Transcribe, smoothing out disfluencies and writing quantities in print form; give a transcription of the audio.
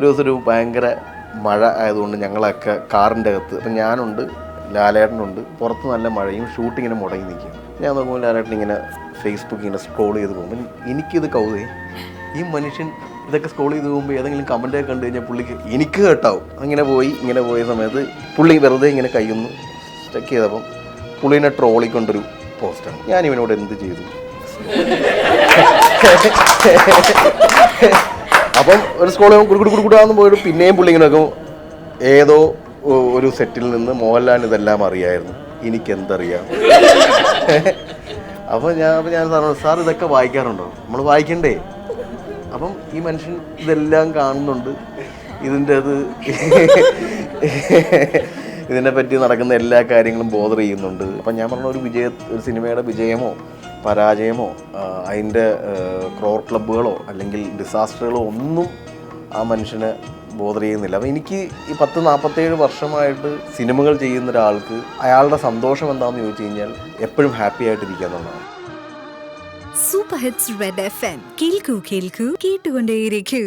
ഒരു ദിവസം ഒരു ഭയങ്കര മഴ ആയതുകൊണ്ട് ഞങ്ങളൊക്കെ കാറിൻ്റെ അകത്ത് അപ്പം ഞാനുണ്ട്, ലാലേട്ടനുണ്ട്, പുറത്ത് നല്ല മഴയും, ഷൂട്ടിങ്ങിന് മുടങ്ങി നിൽക്കും. ഞാൻ നോക്കുമ്പോൾ ലാലേട്ടൻ ഇങ്ങനെ ഫേസ്ബുക്ക് ഇങ്ങനെ സ്ക്രോൾ ചെയ്ത് പോകുമ്പോൾ എനിക്കിത് കൗതുകേ, ഈ മനുഷ്യൻ ഇതൊക്കെ സ്ക്രോൾ ചെയ്ത് പോകുമ്പോൾ ഏതെങ്കിലും കമൻറ്റൊക്കെ കണ്ടു കഴിഞ്ഞാൽ പുള്ളിക്ക് എനിക്ക് കേട്ടാവും. ഇങ്ങനെ പോയ സമയത്ത് പുള്ളി വെറുതെ ഇങ്ങനെ കൈയൊന്ന് സ്റ്റക്ക് ചെയ്തപ്പം പുള്ളിനെ ട്രോളിക്കൊണ്ടൊരു പോസ്റ്റാണ്. ഞാനിവനോട് എന്ത് ചെയ്തു? അപ്പം ഒരു സ്കൂളിൽ കുടുകുടാന്ന് പോയിട്ട് പിന്നെയും പുള്ളി ഇങ്ങനെ നോക്കും, ഏതോ ഒരു സെറ്റിൽ നിന്ന് മോഹൻലാലിന് ഇതെല്ലാം അറിയായിരുന്നു, എനിക്കെന്തറിയാം. അപ്പോൾ ഞാൻ സാർ ഇതൊക്കെ വായിക്കാറുണ്ടോ? നമ്മൾ വായിക്കണ്ടേ? അപ്പം ഈ മനുഷ്യൻ ഇതെല്ലാം കാണുന്നുണ്ട്, ഇതിനെപ്പറ്റി നടക്കുന്ന എല്ലാ കാര്യങ്ങളും ബോധർ ചെയ്യുന്നുണ്ട്. അപ്പം ഞാൻ പറഞ്ഞ ഒരു സിനിമയുടെ വിജയമോ പരാജയമോ അതിൻ്റെ ക്രോർ ക്ലബ്ബുകളോ അല്ലെങ്കിൽ ഡിസാസ്റ്ററുകളോ ഒന്നും ആ മനുഷ്യനെ ബോധർ ചെയ്യുന്നില്ല. അപ്പം എനിക്ക് ഈ 47 വർഷമായിട്ട് സിനിമകൾ ചെയ്യുന്ന ഒരാൾക്ക് അയാളുടെ സന്തോഷം എന്താണെന്ന് ചോദിച്ചു കഴിഞ്ഞാൽ എപ്പോഴും ഹാപ്പി ആയിട്ടിരിക്കുക എന്നുള്ളതാണ്. സൂപ്പർ ഹിറ്റ്സ് റെഡ് FM കേൾക്കൂ കേട്ടുകൊണ്ടേയിരിക്കൂ.